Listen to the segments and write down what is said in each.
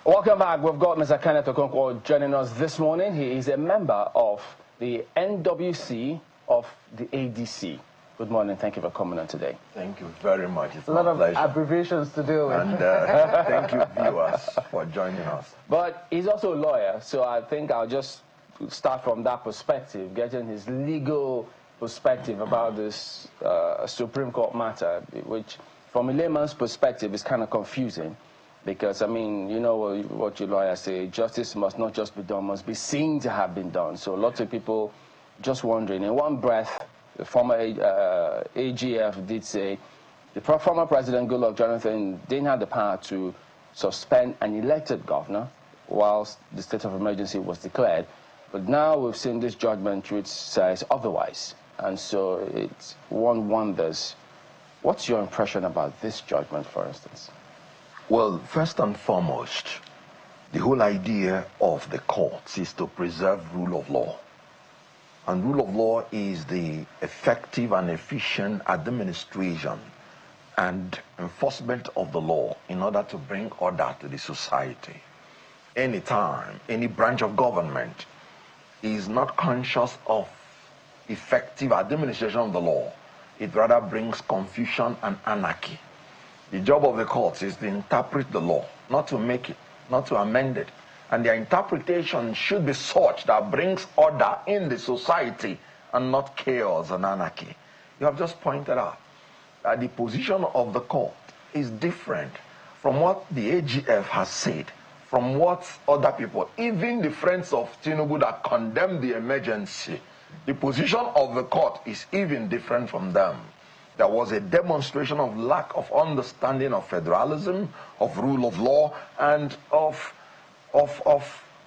Welcome back. We've got Mr. Kenneth Okonkwo joining us this morning. He is a member of the NWC of the ADC. Good morning. Thank you for coming on today. Thank you very much. It's a lot of pleasure. abbreviations to deal with. And thank you, viewers, for joining us. But he's also a lawyer, so I think I'll just start from that perspective, getting his legal perspective about this Supreme Court matter, which from a layman's perspective is kind of confusing. Because, I mean, you know what your lawyers say, justice must not just be done, must be seen to have been done. So lots of people just wondering. In one breath, the former AGF did say the former President Goodluck Jonathan didn't have the power to suspend an elected governor whilst the state of emergency was declared. But now we've seen this judgment which says otherwise. And so one wonders, what's your impression about this judgment, for instance? Well, first and foremost, the whole idea of the courts is to preserve rule of law. And rule of law is the effective and efficient administration and enforcement of the law in order to bring order to the society. Anytime any branch of government is not conscious of effective administration of the law, it rather brings confusion and anarchy. The job of the courts is to interpret the law, not to make it, not to amend it. And their interpretation should be such that brings order in the society and not chaos and anarchy. You have just pointed out that the position of the court is different from what the AGF has said, from what other people, even the friends of Tinubu that condemned the emergency, the position of the court is even different from them. There was a demonstration of lack of understanding of federalism, of rule of law, and of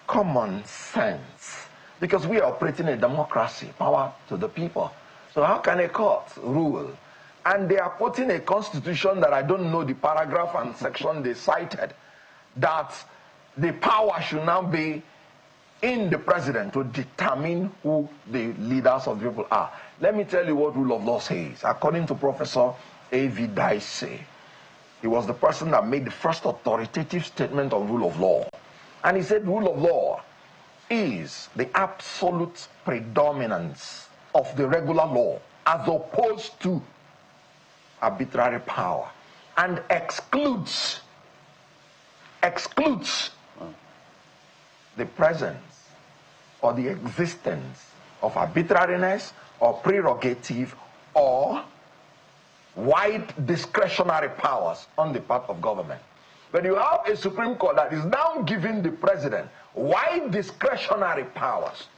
common sense. Because we are operating a democracy, power to the people. So how can a court rule? And they are putting a constitution that I don't know the paragraph and section they cited, that the power should now be in the president to determine who the leaders of the people are. Let me tell you what rule of law says. According to Professor A.V. Dicey, he was the person that made the first authoritative statement on rule of law. And he said rule of law is the absolute predominance of the regular law as opposed to arbitrary power, and excludes the presence or the existence of arbitrariness or prerogative or wide discretionary powers on the part of government. But you have a Supreme Court that is now giving the president wide discretionary powers,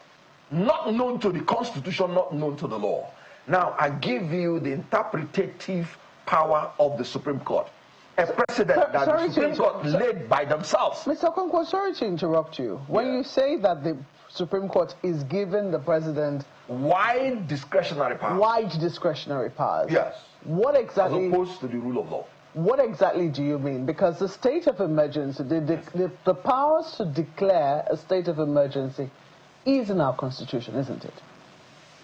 not known to the Constitution, not known to the law. Now, I give you the interpretative power of the Supreme Court. A precedent that the Supreme Court laid by themselves. Mr. Okonkwo, sorry to interrupt you. When you say that the Supreme Court is giving the president wide discretionary powers. Wide discretionary powers. Yes. What exactly? As opposed to the rule of law. What exactly do you mean? Because the state of emergency, the powers to declare a state of emergency is in our Constitution, isn't it?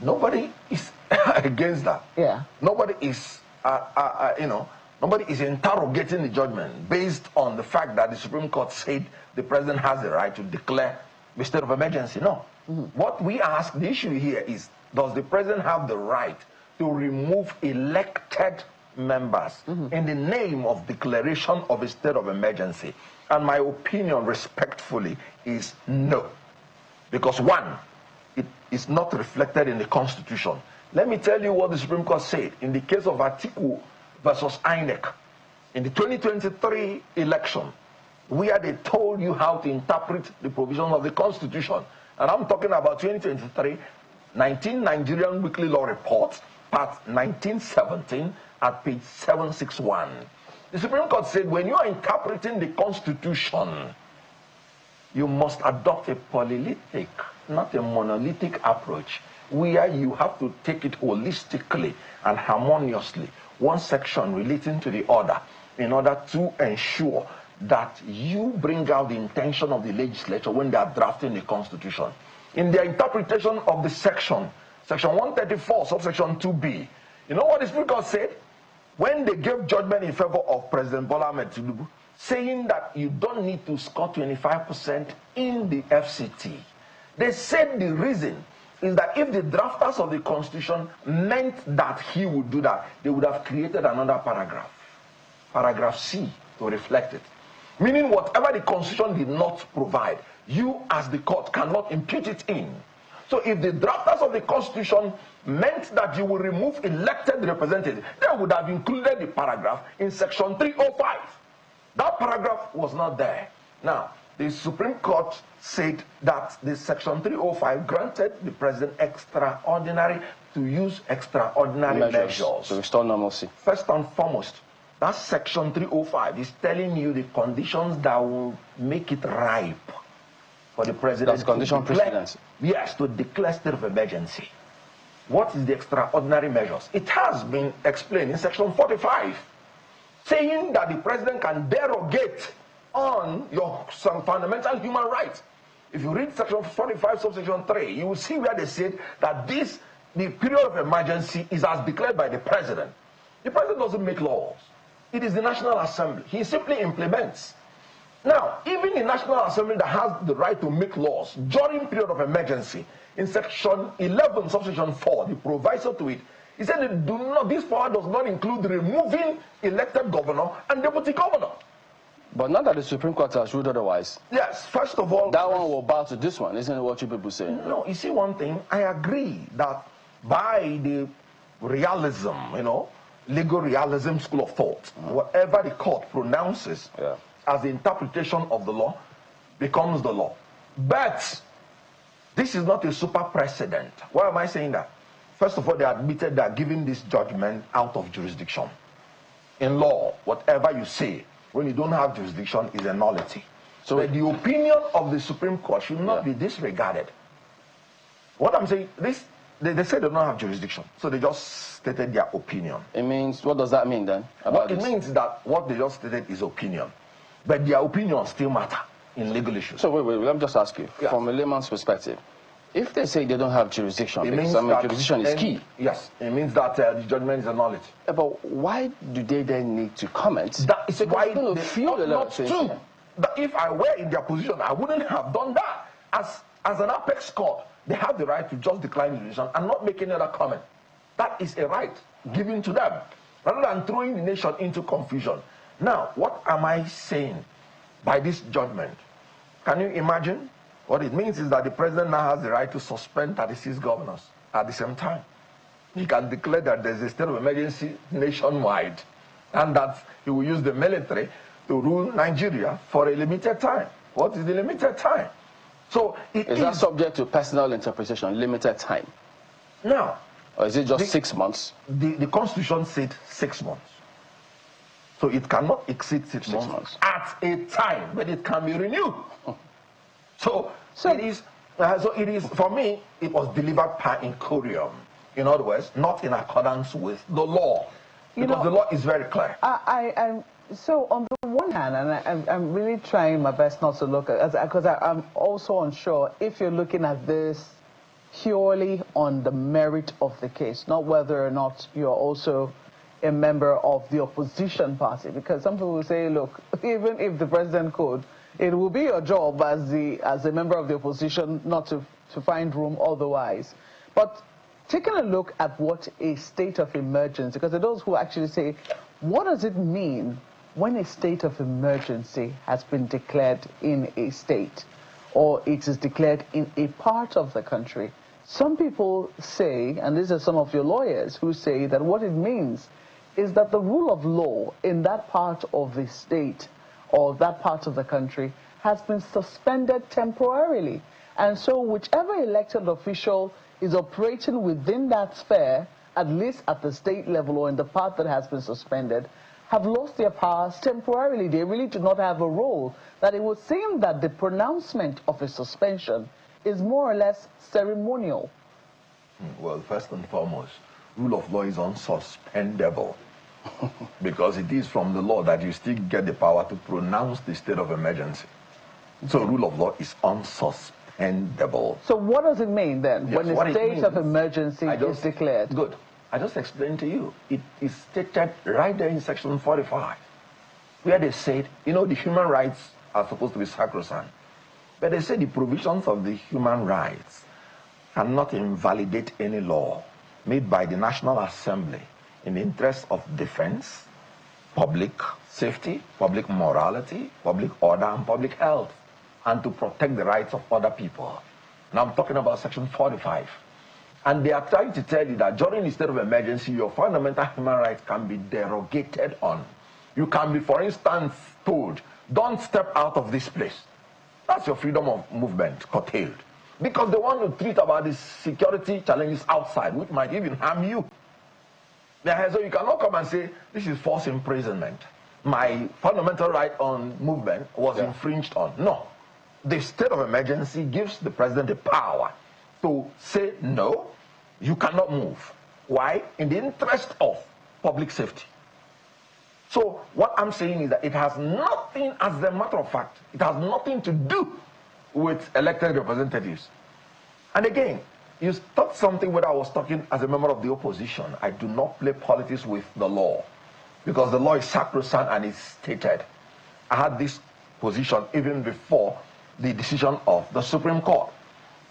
Nobody is against that. Yeah. Nobody is, nobody is interrogating the judgment based on the fact that the Supreme Court said the president has the right to declare the state of emergency. No. What we ask, the issue here is, does the president have the right to remove elected members in the name of declaration of a state of emergency? And my opinion, respectfully, is no. Because one, it is not reflected in the Constitution. Let me tell you what the Supreme Court said in the case of Atiku versus INEC in the 2023 election, where they told you how to interpret the provisions of the Constitution. And I'm talking about 2023, 19 Nigerian Weekly Law Reports, part 1917 at page 761. The Supreme Court said when you are interpreting the Constitution, you must adopt a polylitic, not a monolithic approach, where you have to take it holistically and harmoniously, one section relating to the other, in order to ensure that you bring out the intention of the legislature when they are drafting the Constitution. In their interpretation of the section 134, subsection 2B, you know what the Supreme Court said? When they gave judgment in favor of President Bola Ahmed Tinubu, saying that you don't need to score 25% in the FCT. They said the reason is that if the drafters of the Constitution meant that he would do that, they would have created another paragraph, paragraph C, to reflect it. Meaning whatever the Constitution did not provide, you as the court cannot impute it in. So if the drafters of the Constitution meant that you will remove elected representatives, they would have included the paragraph in section 305. That paragraph was not there. Now, the Supreme Court said that the section 305 granted the president extraordinary to use extraordinary measures to restore normalcy. First and foremost, that section 305 is telling you the conditions that will make it ripe for the president. That's condition precedence. Yes, to declare state of emergency. What is the extraordinary measures? It has been explained in section 45, saying that the president can derogate on some fundamental human rights. If you read section 45, subsection 3, you will see where they said that the period of emergency is as declared by the president. The president doesn't make laws. It is the National Assembly. He simply implements. Now, even the National Assembly that has the right to make laws during period of emergency, in section 11, subsection 4, the proviso to it, he said that this power does not include removing elected governor and deputy governor. But not that the Supreme Court has ruled otherwise. Yes, first of all, that one will bow to this one, isn't it what you people say? No, you see one thing, I agree that by the realism, legal realism school of thought, whatever the court pronounces as the interpretation of the law becomes the law. But this is not a super precedent. Why am I saying that? First of all, they admitted that giving this judgment out of jurisdiction. In law, whatever you say, when you don't have jurisdiction, is a nullity. So but the opinion of the Supreme Court should not be disregarded. What I'm saying, they say they don't have jurisdiction, so they just stated their opinion. It means, what does that mean then? It means that what they just stated is opinion. But their opinions still matter in legal issues. So wait, let me just ask you, from a layman's perspective, if they say they don't have jurisdiction, because jurisdiction is key. Yes, it means that the judgment is a nullity. But why do they then need to comment? That is why they feel a lot of things. That if I were in their position, I wouldn't have done that. As an apex court, they have the right to just decline the decision and not make any other comment. That is a right given to them, rather than throwing the nation into confusion. Now, what am I saying by this judgment? Can you imagine? What it means is that the president now has the right to suspend 36 governors at the same time. He can declare that there's a state of emergency nationwide and that he will use the military to rule Nigeria for a limited time. What is the limited time? So is that subject to personal interpretation, limited time? No. Or is it just 6 months? The Constitution said 6 months. So it cannot exceed 6 months at a time, but it can be renewed. So it is, for me, it was delivered per incurium. In other words, not in accordance with the law. Because the law is very clear. So on the one hand, and I'm really trying my best not to look at, because I'm also unsure if you're looking at this purely on the merit of the case, not whether or not you're also a member of the opposition party. Because some people will say, look, even if the president could, it will be your job as a member of the opposition not to find room otherwise. But taking a look at what a state of emergency, because there are those who actually say, what does it mean when a state of emergency has been declared in a state, or it is declared in a part of the country? Some people say, and these are some of your lawyers who say that what it means is that the rule of law in that part of the state or that part of the country has been suspended temporarily. And so whichever elected official is operating within that sphere, at least at the state level or in the part that has been suspended, have lost their powers temporarily. They really do not have a role. That it would seem that the pronouncement of a suspension is more or less ceremonial. Well, first and foremost, rule of law is unsuspendable. Because it is from the law that you still get the power to pronounce the state of emergency. So rule of law is unsuspendable. So what does it mean then when a state of emergency is declared? Good. I just explained to you. It is stated right there in section 45. where they said, you know, the human rights are supposed to be sacrosanct. But they say the provisions of the human rights cannot invalidate any law made by the National Assembly in the interest of defense, public safety, public morality, public order, and public health, and to protect the rights of other people. Now I'm talking about Section 45. And they are trying to tell you that during the state of emergency, your fundamental human rights can be derogated on. You can be, for instance, told, don't step out of this place. That's your freedom of movement curtailed. Because they want to treat about the security challenges outside, which might even harm you. So you cannot come and say, this is false imprisonment. My fundamental right on movement was infringed on. No. The state of emergency gives the president the power to say, no, you cannot move. Why? In the interest of public safety. So what I'm saying is that it has nothing, as a matter of fact, it has nothing to do with elected representatives. And again, you thought something when I was talking as a member of the opposition. I do not play politics with the law, because the law is sacrosanct and it's stated. I had this position even before the decision of the Supreme Court.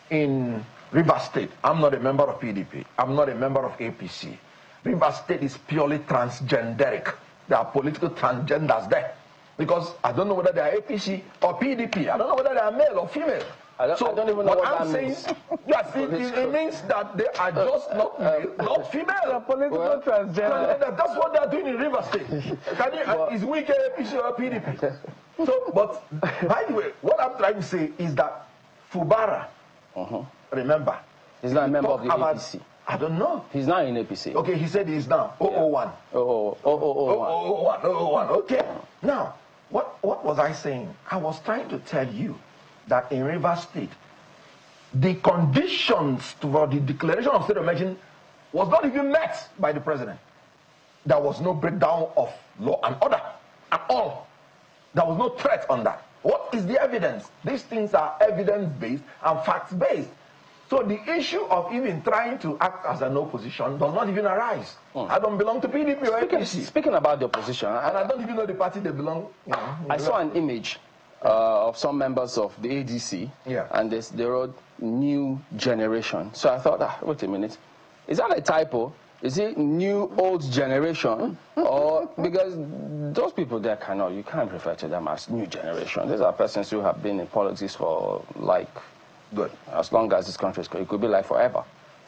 In Rivers State, I'm not a member of PDP. I'm not a member of APC. Rivers State is purely transgenderic. There are political transgenders there. Because I don't know whether they are APC or PDP. I don't know whether they are male or female. I don't even know what I'm saying. Yes, it means that they are just not male, not female. Political transgender. That's what they are doing in Rivers State. Is Wike APC or PDP? So, but by the way, what I'm trying to say is that Fubara, remember, he's not a member of the APC. I don't know. He's not in APC. Okay, he said he's now 001. 001. Okay. Now, what was I saying? I was trying to tell you that in Rivers State, the conditions for the declaration of state of emergency was not even met by the president. There was no breakdown of law and order at all. There was no threat on that. What is the evidence? These things are evidence-based and facts-based. So the issue of even trying to act as an opposition does not even arise. I don't belong to PDP or APC. Speaking about the opposition, and I don't even know the party they belong. I saw an image of some members of the ADC, and they wrote "new generation." So I thought, wait a minute, is that a typo? Is it new old generation? Or because those people there you can't refer to them as new generation. These are persons who have been in politics for as long as this country is going. It could be like forever,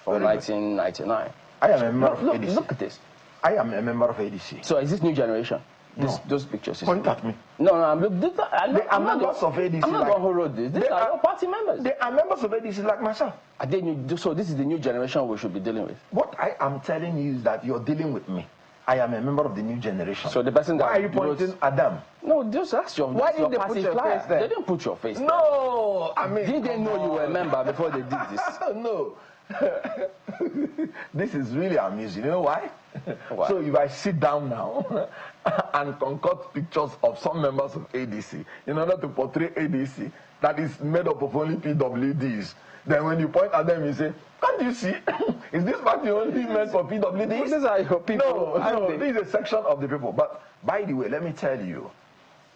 from 1999. I am a member of ADC. Look at this. I am a member of ADC. So is this new generation? Those pictures. Point at me. No, I'm members of ADC. I'm not the one who wrote this. These are your party members. They are members of ADC like myself. So this is the new generation we should be dealing with. What I am telling you is that you're dealing with me. I am a member of the new generation. So the person that why are you pointing at them? No, just ask your. Why didn't they put your face there? They didn't put your face there. No, I mean. Did they know you were a member before they did this? No. This is really amusing. You know why? Why? So if I sit down now and concoct pictures of some members of ADC in order to portray ADC that is made up of only PWDs, then when you point at them, you say, can't you see? Is this party only meant for PWDs? These are your people. No, this is a section of the people. But by the way, let me tell you,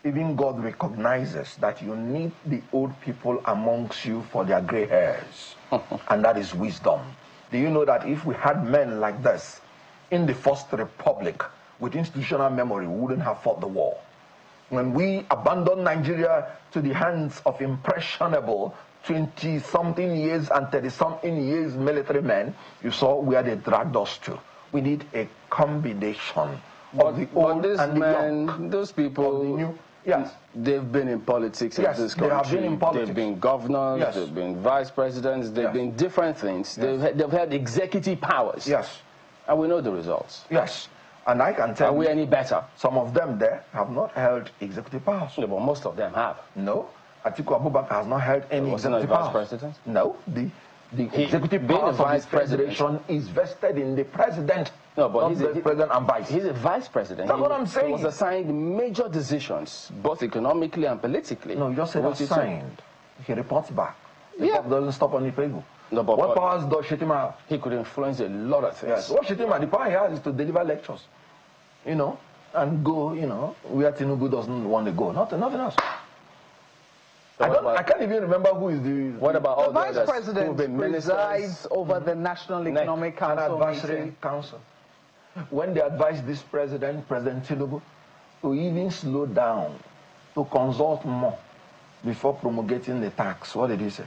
even God recognizes that you need the old people amongst you for their gray hairs. And that is wisdom. Do you know that if we had men like this in the First Republic with institutional memory, we wouldn't have fought the war? When we abandoned Nigeria to the hands of impressionable 20-something years and 30-something years military men, you saw where they dragged us to. We need a combination of the old and the young. Those people, the new. Yes. They've been in politics in this country. They have been in politics. They've been governors, they've been vice presidents, they've been different things. They've had executive powers. Yes. And we know the results. Yes. And I can tell you. Are we any better? Some of them there have not held executive powers. Yeah, but most of them have. No. Atiku Abubakar has not held any executive powers. Vice president? No. The executive powers of this federation is vested in the president. No, but he's the president and vice. He's a vice president. That's what I'm saying. He was assigned major decisions, both economically and politically. No, you just said assigned. He reports back. The job doesn't stop on the Facebook. No, but what powers does Shetima have? He could influence a lot of things. Yes. What Shetima, the power he has is to deliver lectures. You know? and go, you know, where Tinubu doesn't want to go. Nothing else. I can't even remember who is the... What about all the vice president presides over the National Economic Council Advisory Council. When they advised this President Tinubu, to even slow down, to consult more before promulgating the tax, what did he say?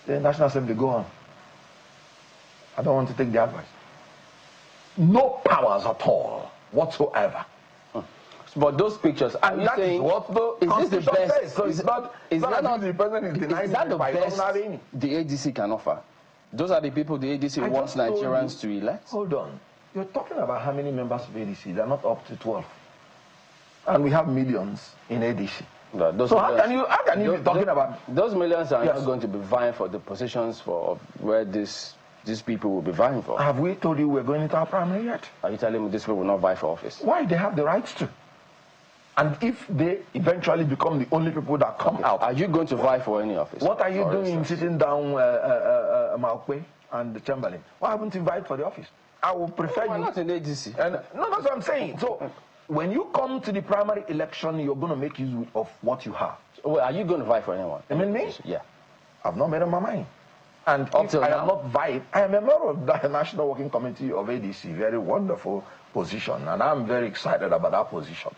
The National Assembly, go on. I don't want to take the advice. No powers at all, whatsoever. But those pictures, are you saying, what the is this the best? Says. So it's not the president is denying the best the ADC can offer? Those are the people the ADC wants Nigerians to elect? Hold on. You're talking about how many members of ADC? They're not up to 12. And we have millions in ADC. No, so how can you be talking about... Those millions are not going to be vying for the positions for where these people will be vying for. Have we told you we're going into our primary yet? Are you telling me these people will not vie for office? Why? They have the rights to. And if they eventually become the only people that come out... Are you going to vie for any office? What are you doing sitting down Maokwe and Chamberlain? Why haven't you vied for the office? I would prefer Why you... not in ADC? And, no, that's what I'm saying. So, when you come to the primary election, you're going to make use of what you have. Well, are you going to vie for anyone? You mean me? Yeah. I've not made up my mind. And if I am not vying, I am a member of the National Working Committee of ADC, very wonderful position, and I'm very excited about that position.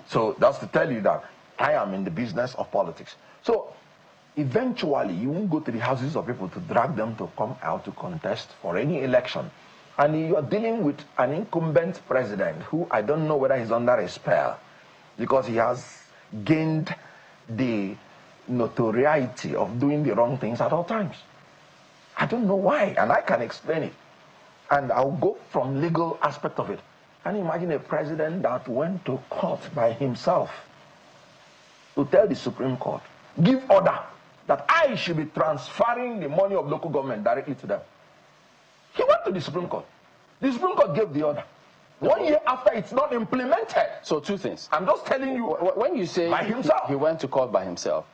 So that's to tell you that I am in the business of politics. So eventually you won't go to the houses of people to drag them to come out to contest for any election. And you are dealing with an incumbent president who I don't know whether he's under a spell because he has gained the notoriety of doing the wrong things at all times. I don't know why, and I can explain it. And I'll go from legal aspect of it. Can you imagine a president that went to court by himself to tell the Supreme Court, give order that I should be transferring the money of local government directly to them? He went to the Supreme Court. The Supreme Court gave the order. 1 year after, it's not implemented. So two things. I'm just telling you. When you say by himself, he went to court by himself,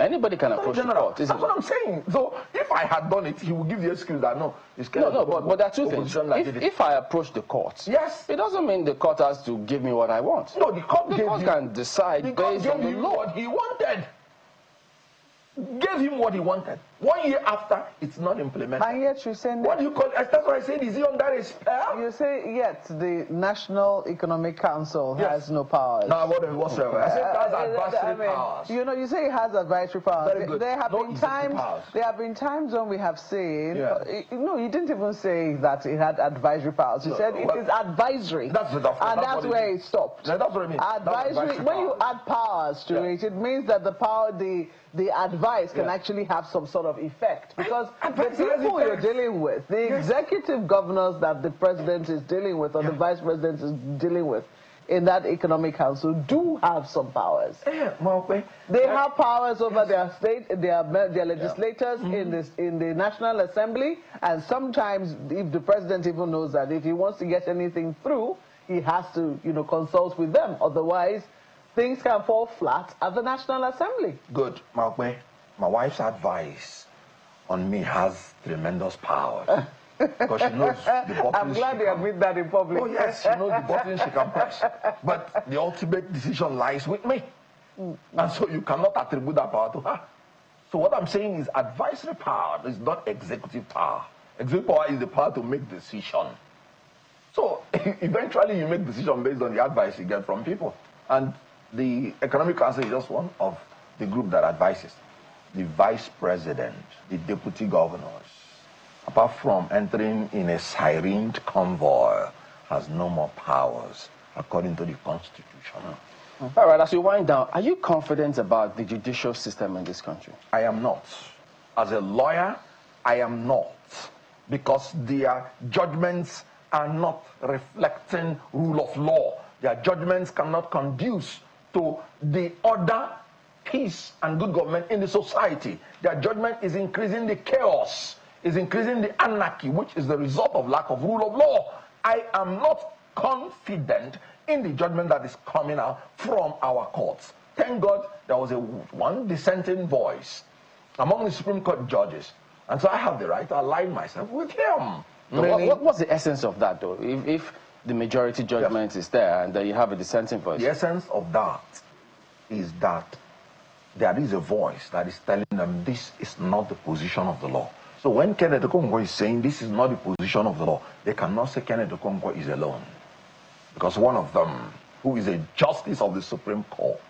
anybody can approach the court. That's what I'm saying. So if I had done it, he would give the excuse that no, it's but there are two things. If I approach the court, yes, it doesn't mean the court has to give me what I want. No, the court can decide based on the law. What he wanted. Gave him what he wanted. 1 year after, it's not implemented. And yet you say... What do you call it? That's what I said. Is he under a spell? You say, yet the National Economic Council has no powers. No, whatsoever. I said it has advisory powers. You know, you say it has advisory powers. Very good. There have been times when we have seen... No, you didn't even say that it had advisory powers. You said it is advisory. That's where it stopped. That's what I mean. Advisory, when you add powers to it, it means that the power, the advice can actually have some sort of effect, because the people you're dealing with, the executive governors that the president is dealing with or the vice president is dealing with in that economic council do have some powers. They have powers over their state, their legislators in the National Assembly, and sometimes if the president even knows that if he wants to get anything through, he has to, consult with them. Otherwise, things can fall flat at the National Assembly. Good, Maokwe. My wife's advice on me has tremendous powers. Because she knows the buttons. I'm glad you admit that in public. Oh, yes, she knows the buttons she can press. But the ultimate decision lies with me. And so you cannot attribute that power to her. So what I'm saying is advisory power is not executive power. Executive power is the power to make decision. So eventually you make decision based on the advice you get from people. And the Economic Council is just one of the group that advises. The vice president, the deputy governors, apart from entering in a sirened convoy, has no more powers according to the Constitution. All right, as we wind down, are you confident about the judicial system in this country? I am not. As a lawyer, I am not. Because their judgments are not reflecting rule of law. Their judgments cannot conduce to the order, peace, and good government in the society. Their judgment is increasing the chaos, is increasing the anarchy, which is the result of lack of rule of law. I am not confident in the judgment that is coming out from our courts. Thank God there was one dissenting voice among the Supreme Court judges. And so I have the right to align myself with him. What's the essence of that, though? If the majority judgment is there, and then you have a dissenting voice. The essence of that is that there is a voice that is telling them this is not the position of the law. So when Kenneth Okonkwo is saying this is not the position of the law, they cannot say Kenneth Okonkwo is alone. Because one of them, who is a justice of the Supreme Court,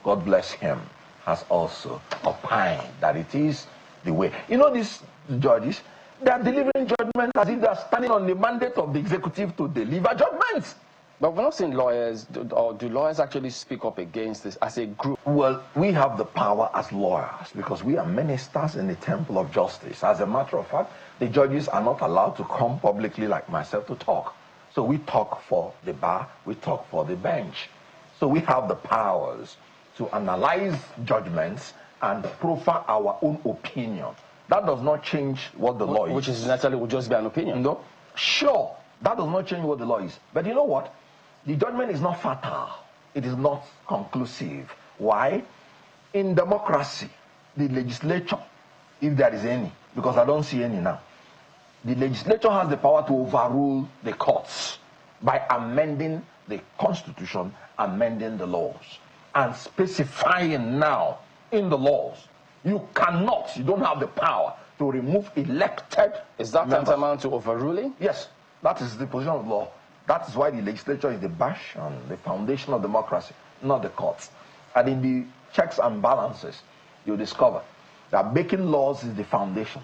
God bless him, has also opined that it is the way. You know, these judges, they are delivering judgment as if they are standing on the mandate of the executive to deliver judgments. But we're not seeing lawyers, or do lawyers actually speak up against this as a group? Well, we have the power as lawyers because we are ministers in the temple of justice. As a matter of fact, the judges are not allowed to come publicly like myself to talk. So we talk for the bar, we talk for the bench. So we have the powers to analyze judgments and proffer our own opinion. That does not change what the law is. Which is naturally would just be an opinion. No? Sure, that does not change what the law is. But you know what? The judgment is not fatal. It is not conclusive. Why? In democracy, the legislature, if there is any, because I don't see any now, the legislature has the power to overrule the courts by amending the constitution, amending the laws, and specifying now in the laws. You don't have the power to remove elected Is that members. tantamount to overruling? Yes, that is the position of the law. That is why the legislature is the bastion, the foundation of democracy, not the courts. And in the checks and balances, you discover that making laws is the foundation.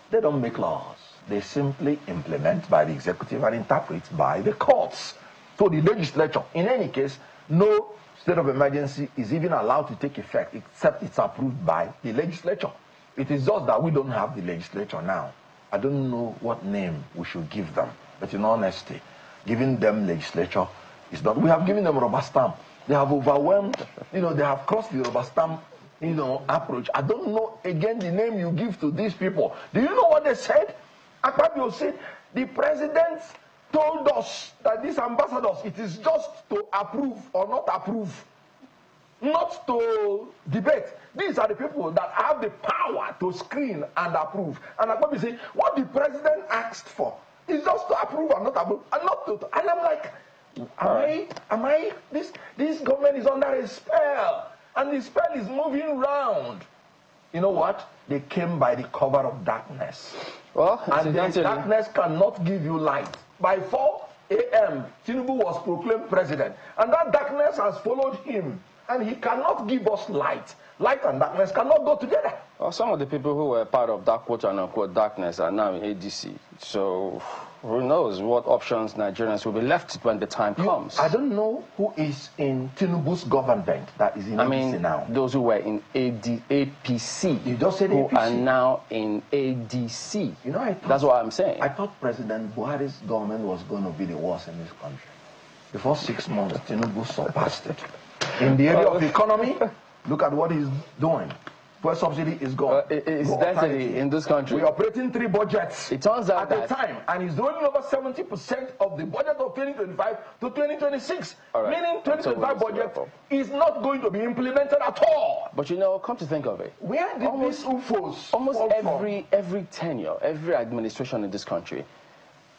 They don't make laws. They simply implement by the executive and interpret by the courts. So the legislature, in any case, no state of emergency is even allowed to take effect except it's approved by the legislature. It is just that we don't have the legislature now. I don't know what name we should give them, but in honesty, giving them legislature is not. We have given them rubber stamp. They have overwhelmed, they have crossed the rubber stamp, approach. I don't know, again, the name you give to these people. Do you know what they said? Akpabio said, the president told us that these ambassadors, it is just to approve or not approve, not to debate. These are the people that have the power to screen and approve. And Akpabio said, what the president asked for is just to approve and not approve, and not to. And I'm like, this government is under a spell, and the spell is moving round. You know what? They came by the cover of darkness. Well, and the darkness cannot give you light. By 4 a.m., Tinubu was proclaimed president, and that darkness has followed him, and he cannot give us light. Light and darkness cannot go together. Well, some of the people who were part of that quote-unquote darkness are now in ADC. So who knows what options Nigerians will be left when the time comes. I don't know who is in Tinubu's government that is in ADC now. Those who were in APC. You just said who APC. are now in ADC. That's what I'm saying. I thought President Buhari's government was going to be the worst in this country. Before 6 months, Tinubu surpassed it. In the area of economy, look at what he's doing. Fuel subsidy is gone. It's density in this country. We're operating 3 budgets it turns out at a time, and he's rolling over 70% of the budget of 2025 to 2026. Right. Meaning 2025 budget is not going to be implemented at all. But come to think of it, where did these UFOs almost fall every tenure, every administration in this country,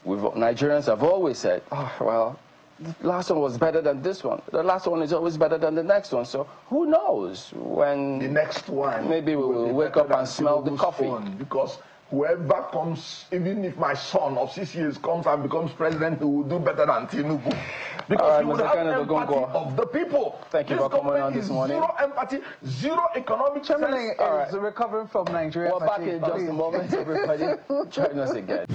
Nigerians have always said, well, the last one was better than this one. The last one is always better than the next one. So who knows when the next one maybe we will wake up and smell the coffee. Because whoever comes, even if my son of 6 years comes and becomes president, he will do better than Tinubu. Because he would have empathy of the people. Thank you for coming on this morning. Zero empathy, zero economic sense. Is recovering from Nigeria. We're back in just a moment, everybody. Join us again.